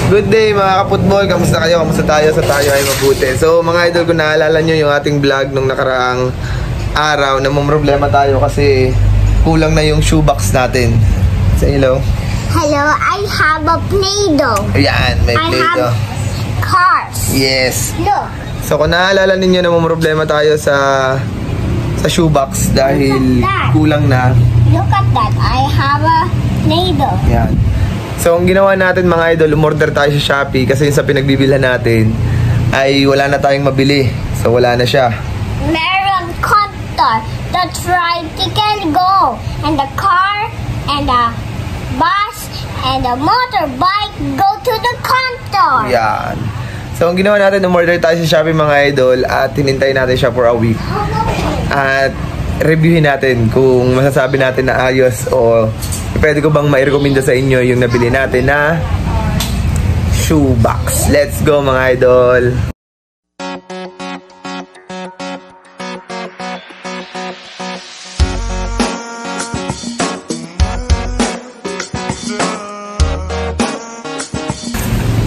Good day mga kaputbol, kamusta kayo? Kamusta tayo? Sa tayo ay mabuti. So mga idol, kung naalala nyo yung ating vlog nung nakaraang araw, namumroblema tayo kasi kulang na yung shoebox natin. Say hello. Hello, I have a Play-Doh. Ayan, may Play-Doh. I have cars. Yes. Look. So kung naalala ninyo, namumroblema tayo sa shoebox dahil kulang na. Look at that, I have a Play-Doh. Ayan. So, ang ginawa natin mga idol, umorder tayo sa Shopee kasi sa pinagbibilhan natin ay wala na tayong mabili. So, wala na siya. Meron counter. The tricycle go. And the car and the bus and the motorbike go to the counter. Yan. So, ang ginawa natin, umorder tayo sa Shopee mga idol at hinintay natin siya for a week. At reviewin natin kung masasabi natin na ayos o pwede ko bang mairekomenda sa inyo yung nabili natin na shoebox. Let's go mga idol!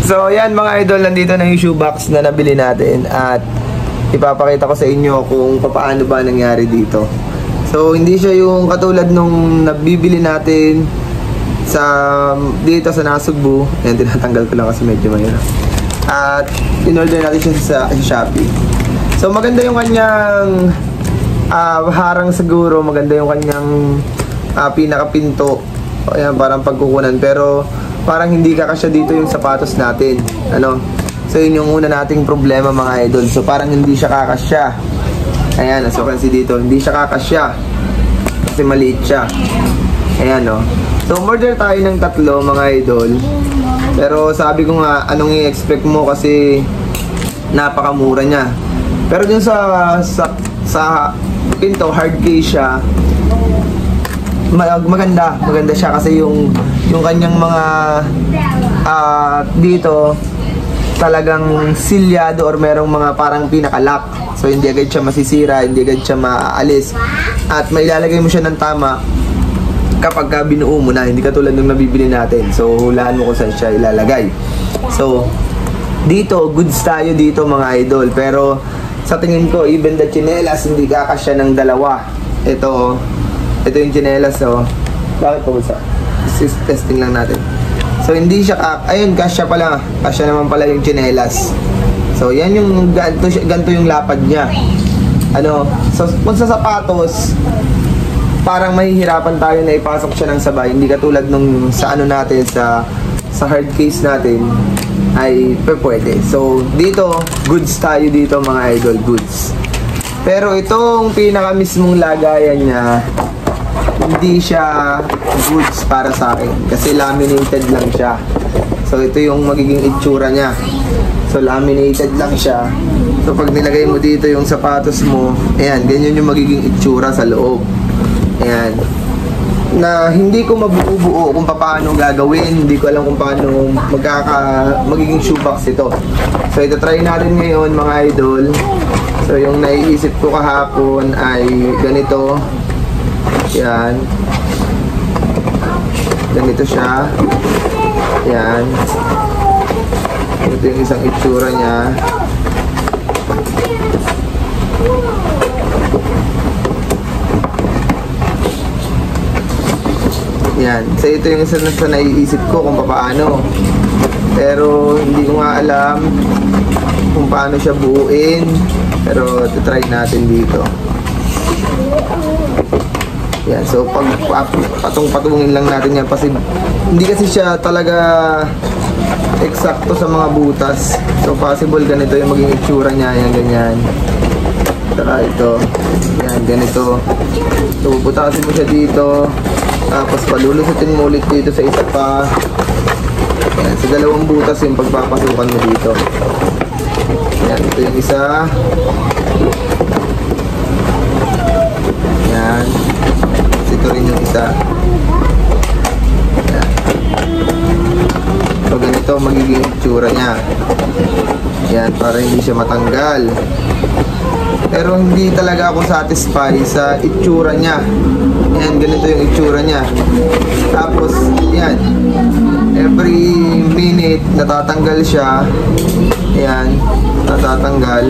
So yan mga idol, nandito na yung shoebox na nabili natin at ipapakita ko sa inyo kung paano ba nangyari dito. So, hindi siya yung katulad nung nabibili natin dito sa Nasugbu. Ayan, tinatanggal ko lang kasi medyo mahirap. At, in-order natin siya sa Shopee. So, maganda yung kanyang harang siguro. Maganda yung kanyang pinakapinto. Ayan, parang pagkukunan. Pero, parang hindi kakasya dito yung sapatos natin. Ano? So, yun yung una nating problema mga idol. So, parang hindi siya kakasya. Ayan, so kasi dito, hindi siya kakasya. Kasi maliit siya. Ayan, no. So, order tayo ng 3 mga idol. Pero sabi ko nga, anong i-expect mo kasi napakamura niya. Pero dun sa pinto, hard case siya. Maganda siya kasi yung kanyang mga dito talagang silyado or merong mga parang pinaka-lock. So hindi agad siya masisira, hindi agad siya maaalis. At mailalagay mo siya ng tama kapag binuo mo na, hindi katulad ng nabibili natin. So hulaan mo kung saan siya ilalagay. So dito, goods tayo dito mga idol. Pero sa tingin ko, even the chinelas, hindi kakasya ng dalawa. Ito yung chinelas, oh. Bakit po sa? Testing lang natin. So hindi siya, ayun, kasya pala. Kasya naman pala yung chinelas. So yan yung ganito yung lapad niya. Ano, so kung sa sapatos, parang mahihirapan tayo na ipasok siya ng sabay. Hindi katulad nung sa ano natin, sa hard case natin ay pwede. So dito, goods tayo dito mga idol, goods. Pero itong pinaka mismong lagayan niya, hindi siya goods para sa akin kasi laminated lang siya. So ito yung magiging itsura niya. So laminated lang siya. So pag nilagay mo dito yung sapatos mo, ayan, ganyan yung magiging itsura sa loob. Ayan. Na hindi ko mabuo-buo kung paano gagawin. Hindi ko alam kung paano magiging shoebox ito. So ito try natin ngayon mga idol. So yung naiisip ko kahapon ay ganito. Yan. Ganito siya. Yan. Ito yung isang itsura niya. Yan. So ito yung isa na naiisip ko kung paano. Pero hindi ko nga alam kung paano siya buuin. Pero try natin dito. Yan, so pag patong-patungin lang natin yan kasi hindi kasi siya talaga eksakto sa mga butas. So possible ganito yung maging itsura niya, yan ganyan. Saka ito, yan ganito. So butasin mo siya dito, tapos palulusutin mo ulit dito sa isa pa. Yan, sa dalawang butas yung pagpapasukan mo dito. Yan, ito yung isa. Yan. Ito rin yung isa. Yan. So ganito magiging itsura niya. Yan, para hindi siya matanggal. Pero hindi talaga ako satisfied sa itsura niya. Yan, ganito yung itsura niya. Tapos, yan. every minute natatanggal siya. Ayan, natatanggal.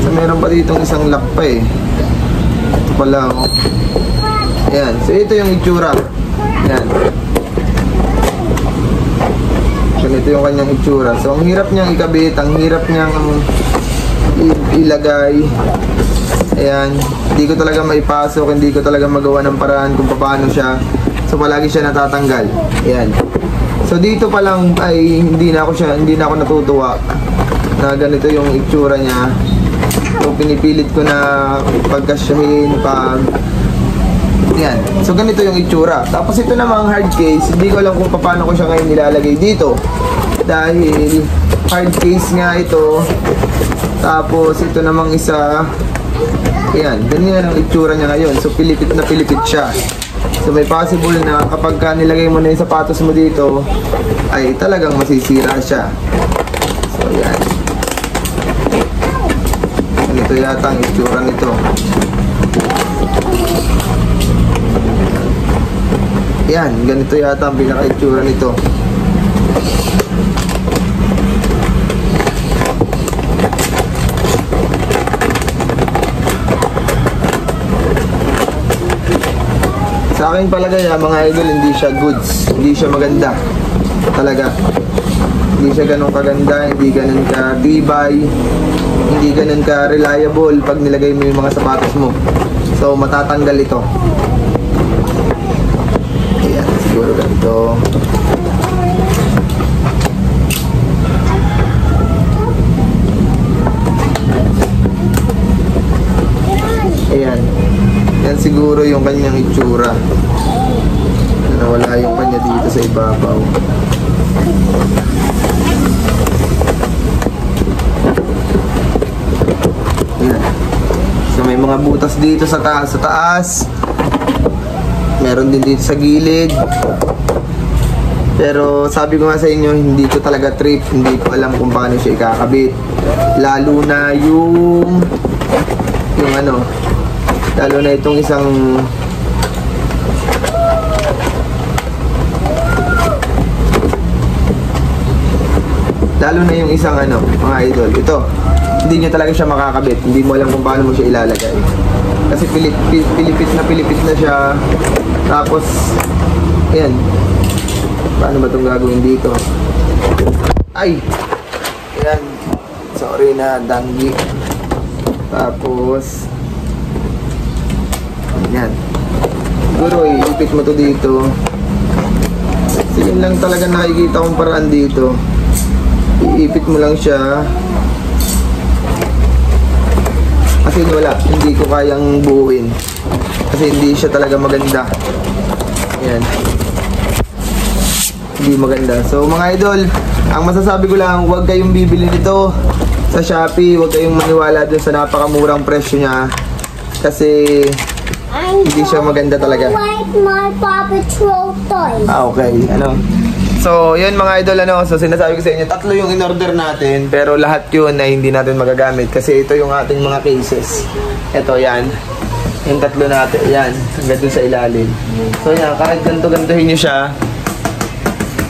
So meron pa ditong isang lock pa eh. Ito pala oh. Ayan, so ito yung itsura. Ayan. Ganito yung kanyang itsura. So ang hirap niyang ikabit, ang hirap niyang ilagay. Ayan, hindi ko talaga maipasok, hindi ko talaga magawa ng paraan kung paano siya. So palagi siya natatanggal. Ayan. So dito pa lang ay hindi na ako natutuwa na ganito yung itsura niya. So pinipilit ko na pagkasyahin pag yan. So ganito yung itsura. Tapos ito namang hard case, hindi ko alam kung paano ko siya ngayon nilalagay dito. Dahil hard case nga ito. Tapos ito namang isa. Ayan, ganyan ang itsura niya ngayon. So pilipit na pilipit siya. So may possible na kapag nilagay mo na yung sapatos mo dito ay talagang masisira siya. So yan. Ganito yata ang itsura nito. Yan, ganito yata ang pinaka-itsura nito. Sa aking palagay mga idol, hindi siya goods, hindi siya maganda talaga. Hindi siya ganun kaganda, hindi ganun ka tibay, hindi ganun ka reliable pag nilagay mo yung mga sapatos mo. So matatanggal ito. Ayan, siguro ganito. Ayan. Yan siguro yung kanyang itsura. Nawala yung kanya dito sa ibabaw. Yan. So may mga butas dito sa taas. Meron din dito sa gilid. Pero sabi ko nga sa inyo, hindi ko talaga trip. Hindi ko alam kung paano siya ikakabit. Lalo na yung ano, lalo na itong isang ano, mga idol, ito hindi nyo talaga siya makakabit, hindi mo alam kung paano mo siya ilalagay kasi pilipit na siya. Tapos ayan, paano ba itong gagawin dito? Ay, ayan, sorry na danggi. Tapos yan. Siguro iipit mo to dito. So yun lang talaga nakikita kong paraan dito. Iipit mo lang siya. Kasi wala, hindi ko kayang buuin. Kasi hindi siya talaga maganda. Yan. Hindi maganda. So mga idol, ang masasabi ko lang, huwag kayong bibili nito sa Shopee. Huwag kayong maniwala dun sa napakamurang presyo niya. Kasi hindi siya maganda talaga. Like my Paw Patrol toys. Okay, ano. So, yun mga idol, ano. So, sinasabi ko sa inyo, 3 yung in-order natin. Pero lahat yun ay hindi natin magagamit. Kasi ito yung ating mga cases. Ito, yan. Yung 3 natin. Yan. Hanggang dun sa ilalim. So, yan. Kahit ganto-gantohin nyo siya,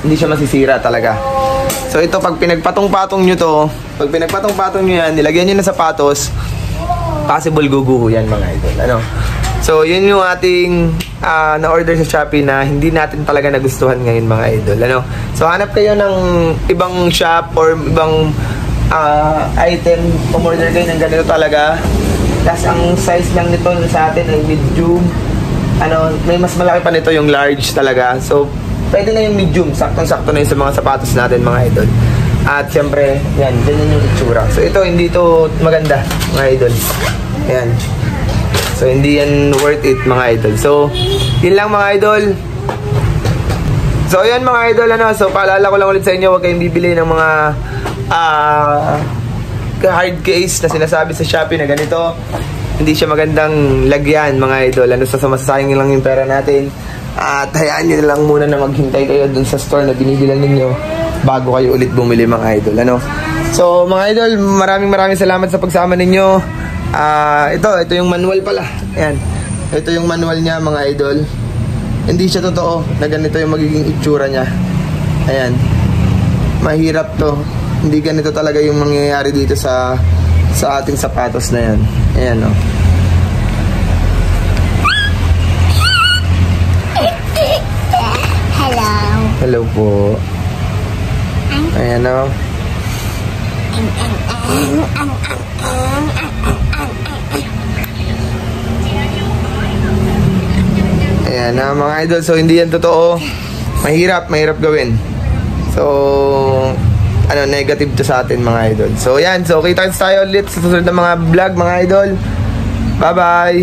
hindi siya masisira talaga. So, ito, pag pinagpatong-patong nyo to, pag pinagpatong-patong nyo yan, nilagyan nyo na sapatos, possible guguho yan mga idol. Ano. So, yun yung ating na-order sa Shopee na hindi natin talaga nagustuhan ngayon mga idol. Ano? So, hanap kayo ng ibang shop or ibang item. Pumorder kayo ng ganito talaga. Tapos, ang size lang nito sa atin ay medium. Ano, may mas malaki pa nito yung large talaga. So, pwede na yung medium. Saktong-sakto na yun sa mga sapatos natin mga idol. At syempre, yan, ganyan yung itsura. So, ito, hindi ito maganda mga idol. Ayan. So, hindi yan worth it, mga idol. So, yun lang, mga idol. So, yun, mga idol, ano. So, paalala ko lang ulit sa inyo, huwag kayong bibili ng mga hard case na sinasabi sa Shopee na ganito. Hindi siya magandang lagyan, mga idol. Ano, masasayang lang yung pera natin. At hayaan nyo na lang muna na maghintay kayo dun sa store na binibilan ninyo bago kayo ulit bumili, mga idol. Ano. So, mga idol, maraming salamat sa pagsama ninyo. Ito yung manual pala. Ayan. Ito yung manual niya mga idol. Hindi siya totoo na ganito yung magiging itsura niya. Ayan. Mahirap to. Hindi ganito talaga yung mangyayari dito sa ating sapatos na yan. Ayan, oh. Hello. Hello po. Ayan, oh. Ayan na mga idol. So hindi yan totoo. Mahirap gawin. So negative to sa atin mga idol. So yan. So kita tayo ulit sa susunod na mga vlog mga idol. Bye bye.